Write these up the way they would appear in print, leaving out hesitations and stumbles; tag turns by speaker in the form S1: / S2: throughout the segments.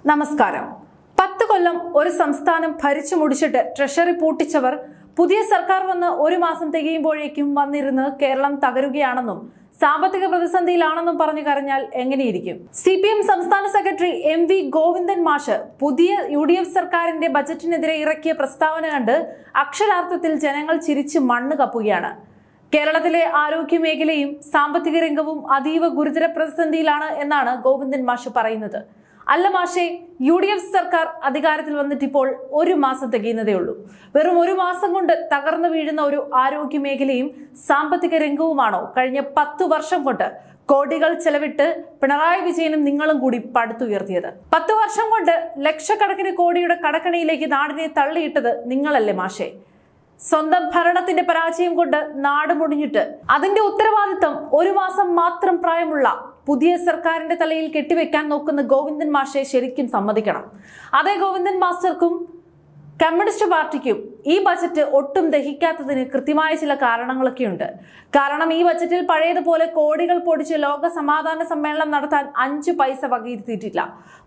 S1: നമസ്കാരം. 10 കൊല്ലം ഒരു സംസ്ഥാനം ഭരിച്ചു മുടിച്ചിട്ട് ട്രഷറി പൂട്ടിച്ചവർ പുതിയ സർക്കാർ വന്ന് ഒരു മാസം തികയുമ്പോഴേക്കും വന്നിരുന്ന് കേരളം തകരുകയാണെന്നും സാമ്പത്തിക പ്രതിസന്ധിയിലാണെന്നും പറഞ്ഞു കരഞ്ഞാൽ എങ്ങനെയിരിക്കും? CPM സംസ്ഥാന സെക്രട്ടറി MV ഗോവിന്ദൻ മാഷ് പുതിയ UDF സർക്കാരിന്റെ ബജറ്റിനെതിരെ ഇറക്കിയ പ്രസ്താവന കണ്ട് അക്ഷരാർത്ഥത്തിൽ ജനങ്ങൾ ചിരിച്ച് മണ്ണ് കപ്പുകയാണ്. കേരളത്തിലെ ആരോഗ്യ മേഖലയും സാമ്പത്തിക രംഗവും അതീവ ഗുരുതര പ്രതിസന്ധിയിലാണ് എന്നാണ് ഗോവിന്ദൻ മാഷ് പറയുന്നത്. അല്ല മാഷേ, UDF സർക്കാർ അധികാരത്തിൽ വന്നിട്ടിപ്പോൾ ഒരു മാസം തികയുന്നതേ ഉള്ളൂ. വെറും ഒരു മാസം കൊണ്ട് തകർന്നു വീഴുന്ന ഒരു ആരോഗ്യ മേഖലയും സാമ്പത്തിക രംഗവുമാണോ കഴിഞ്ഞ 10 വർഷം കൊണ്ട് കോടികൾ ചെലവിട്ട് പിണറായി വിജയനും നിങ്ങളും കൂടി പടുത്തുയർത്തിയത്? 10 വർഷം കൊണ്ട് ലക്ഷക്കണക്കിന് കോടിയുടെ കടക്കണിയിലേക്ക് നാടിനെ തള്ളിയിട്ടത് നിങ്ങളല്ലേ മാഷേ? സ്വന്തം ഭരണത്തിന്റെ പരാജയം കൊണ്ട് നാട് മുടിഞ്ഞിട്ട് അതിന്റെ ഉത്തരവാദിത്തം ഒരു മാസം മാത്രം പ്രായമുള്ള പുതിയ സർക്കാരിന്റെ തലയിൽ കെട്ടിവെക്കാൻ നോക്കുന്ന ഗോവിന്ദൻ മാഷെ ശരിക്കും സമ്മതിക്കണം. അതേ ഗോവിന്ദൻ മാസ്റ്റർക്കും കമ്മ്യൂണിസ്റ്റ് പാർട്ടിക്കും ഈ ബജറ്റ് ഒട്ടും ദഹിക്കാത്തതിന് കൃത്യമായ ചില കാരണങ്ങളൊക്കെയുണ്ട്. കാരണം ഈ ബജറ്റിൽ പഴയതുപോലെ കോടികൾ പൊടിച്ച് ലോക സമാധാന സമ്മേളനം നടത്താൻ 5 പൈസ വകയിരുത്തിയിട്ടില്ല.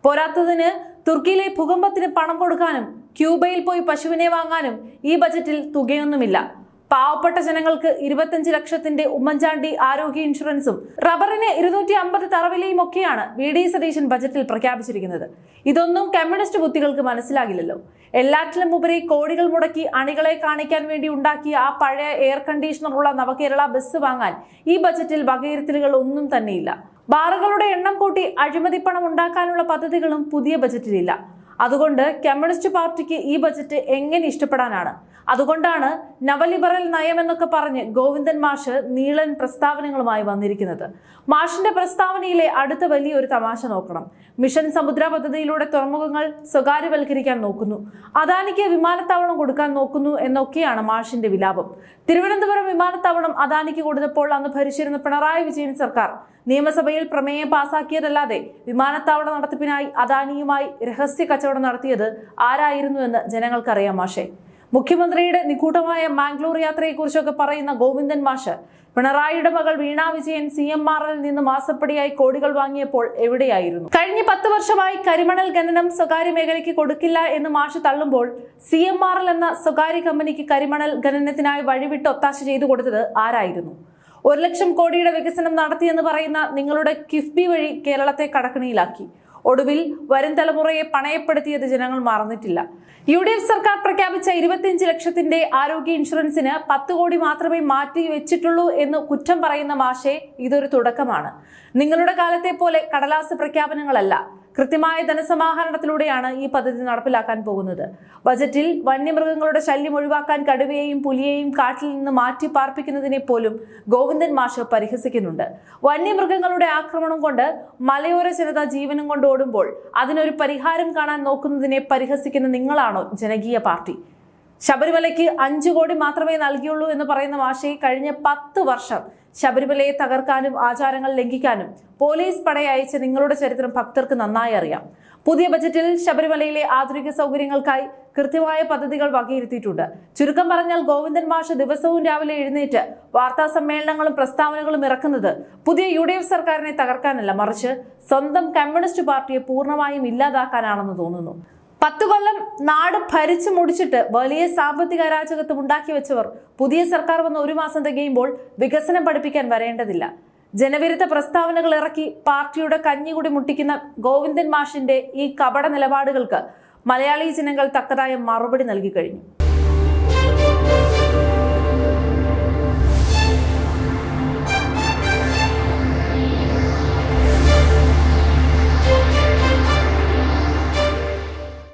S1: പോരാത്തതിന് തുർക്കിയിലെ ഭൂകമ്പത്തിന് പണം കൊടുക്കാനും ക്യൂബയിൽ പോയി പശുവിനെ വാങ്ങാനും ഈ ബജറ്റിൽ തുകയൊന്നുമില്ല. പാവപ്പെട്ട ജനങ്ങൾക്ക് 25 ലക്ഷത്തിന്റെ ഉമ്മൻചാണ്ടി ആരോഗ്യ ഇൻഷുറൻസും റബ്ബറിന് 250 തറവിലയും ഒക്കെയാണ് VD സതീശൻ ബജറ്റിൽ പ്രഖ്യാപിച്ചിരിക്കുന്നത്. ഇതൊന്നും കമ്മ്യൂണിസ്റ്റ് ബുദ്ധികൾക്ക് മനസ്സിലാകില്ലല്ലോ. എല്ലാറ്റിലും ഉപരി കോടികൾ മുടക്കി അണികളെ കാണിക്കാൻ വേണ്ടി ഉണ്ടാക്കിയ ആ പഴയ എയർ കണ്ടീഷണറുള്ള നവകേരള ബസ് വാങ്ങാൻ ഈ ബജറ്റിൽ വകയിരുത്തലുകൾ ഒന്നും തന്നെയില്ല. ബാറുകളുടെ എണ്ണം കൂട്ടി അഴിമതിപ്പണം ഉണ്ടാക്കാനുള്ള പദ്ധതികളും പുതിയ ബജറ്റിലില്ല. അതുകൊണ്ട് കമ്മ്യൂണിസ്റ്റ് പാർട്ടിക്ക് ഈ ബജറ്റ് എങ്ങനെ ഇഷ്ടപ്പെടാനാണ്? അതുകൊണ്ടാണ് നവലിബറൽ നയം എന്നൊക്കെ പറഞ്ഞ് ഗോവിന്ദൻ മാഷ് നീളൻ പ്രസ്താവനകളുമായി വന്നിരിക്കുന്നത്. മാഷിന്റെ പ്രസ്താവനയിലെ അടുത്ത വലിയൊരു തമാശ നോക്കണം. മിഷൻ സമുദ്ര പദ്ധതിയിലൂടെ തുറമുഖങ്ങൾ സ്വകാര്യവൽക്കരിക്കാൻ നോക്കുന്നു, അദാനിക്ക് വിമാനത്താവളം കൊടുക്കാൻ നോക്കുന്നു എന്നൊക്കെയാണ് മാഷിന്റെ വിലാപം. തിരുവനന്തപുരം വിമാനത്താവളം അദാനിക്ക് കൊടുത്തപ്പോൾ അന്ന് ഭരിച്ചിരുന്ന പിണറായി വിജയൻ സർക്കാർ നിയമസഭയിൽ പ്രമേയം പാസാക്കിയതല്ലാതെ വിമാനത്താവള നടത്തിപ്പിനായി അദാനിയുമായി രഹസ്യ കച്ചവടം നടത്തിയത് ആരായിരുന്നു എന്ന് ജനങ്ങൾക്കറിയാം മാഷേ. മുഖ്യമന്ത്രിയുടെ നിഗൂഢമായ മാംഗ്ലൂർ യാത്രയെക്കുറിച്ചൊക്കെ പറയുന്ന ഗോവിന്ദൻ മാഷ് പിണറായിയുടെ മകൾ വീണ വിജയൻ CMRL നിന്ന് മാസപ്പടിയായി കോടികൾ വാങ്ങിയപ്പോൾ എവിടെയായിരുന്നു? കഴിഞ്ഞ 10 വർഷമായി കരിമണൽ ഖനനം സ്വകാര്യ മേഖലയ്ക്ക് കൊടുക്കില്ല എന്ന് മാഷ് തള്ളുമ്പോൾ CMRL എന്ന സ്വകാര്യ കമ്പനിക്ക് കരിമണൽ ഖനനത്തിനായി വഴിവിട്ട് ഒത്താശ ചെയ്തു കൊടുത്തത് ആരായിരുന്നു? 1 ലക്ഷം കോടിയുടെ വികസനം നടത്തിയെന്ന് പറയുന്ന നിങ്ങളുടെ കിഫ്ബി വഴി കേരളത്തെ കടക്കണിയിലാക്കി. ഒടുവിൽ വരും തലമുറയെ പണയപ്പെടുത്തിയത് ജനങ്ങൾ മറന്നിട്ടില്ല. UDF സർക്കാർ പ്രഖ്യാപിച്ച 25 ലക്ഷത്തിന്റെ ആരോഗ്യ ഇൻഷുറൻസിന് 10 കോടി മാത്രമേ മാറ്റി വെച്ചിട്ടുള്ളൂ എന്ന് കുറ്റം പറയുന്ന മാഷെ, ഇതൊരു തുടക്കമാണ്. നിങ്ങളുടെ കാലത്തെ പോലെ കടലാസ് പ്രഖ്യാപനങ്ങളല്ല, കൃത്യമായ ധനസമാഹരണത്തിലൂടെയാണ് ഈ പദ്ധതി നടപ്പിലാക്കാൻ പോകുന്നത്. ബജറ്റിൽ വന്യമൃഗങ്ങളുടെ ശല്യം ഒഴിവാക്കാൻ കടുവയെയും പുലിയെയും കാട്ടിൽ നിന്ന് മാറ്റി പാർപ്പിക്കുന്നതിനെ പോലും ഗോവിന്ദൻ മാഷ് പരിഹസിക്കുന്നുണ്ട്. വന്യമൃഗങ്ങളുടെ ആക്രമണം കൊണ്ട് മലയോര ജനത ജീവനും കൊണ്ട് ഓടുമ്പോൾ അതിനൊരു പരിഹാരം കാണാൻ നോക്കുന്നതിനെ പരിഹസിക്കുന്ന നിങ്ങളാണോ ജനകീയ പാർട്ടി? ശബരിമലയ്ക്ക് 5 കോടി മാത്രമേ നൽകിയുള്ളൂ എന്ന് പറയുന്ന മാഷെ, കഴിഞ്ഞ 10 വർഷം ശബരിമലയെ തകർക്കാനും ആചാരങ്ങൾ ലംഘിക്കാനും പോലീസ് പടയയച്ച് നിങ്ങളുടെ ചരിത്രം ഭക്തർക്ക് നന്നായി അറിയാം. പുതിയ ബജറ്റിൽ ശബരിമലയിലെ ആധുനിക സൗകര്യങ്ങൾക്കായി കൃത്യമായ പദ്ധതികൾ വകയിരുത്തിയിട്ടുണ്ട്. ചുരുക്കം പറഞ്ഞാൽ ഗോവിന്ദൻ മാഷ് ദിവസവും രാവിലെ എഴുന്നേറ്റ് വാർത്താ സമ്മേളനങ്ങളും പ്രസ്താവനകളും ഇറക്കുന്നത് പുതിയ UDF സർക്കാരിനെ തകർക്കാനല്ല, മറിച്ച് സ്വന്തം കമ്മ്യൂണിസ്റ്റ് പാർട്ടിയെ പൂർണ്ണമായും ഇല്ലാതാക്കാനാണെന്ന് തോന്നുന്നു. 10 കൊല്ലം നാട് ഭരിച്ചു മുടിച്ചിട്ട് വലിയ സാമ്പത്തിക അരാജകത്വം ഉണ്ടാക്കി വെച്ചവർ പുതിയ സർക്കാർ വന്ന് ഒരു മാസം തികയുമ്പോൾ വികസനം പഠിപ്പിക്കാൻ വരേണ്ടതില്ല. ജനവിരുദ്ധ പ്രസ്താവനകൾ ഇറക്കി പാർട്ടിയുടെ കഞ്ഞികുടി മുട്ടിക്കുന്ന ഗോവിന്ദൻ മാഷിന്റെ ഈ കപട നിലപാടുകൾക്ക് മലയാളി ജനങ്ങൾ തക്കതായ മറുപടി നൽകി കഴിഞ്ഞു.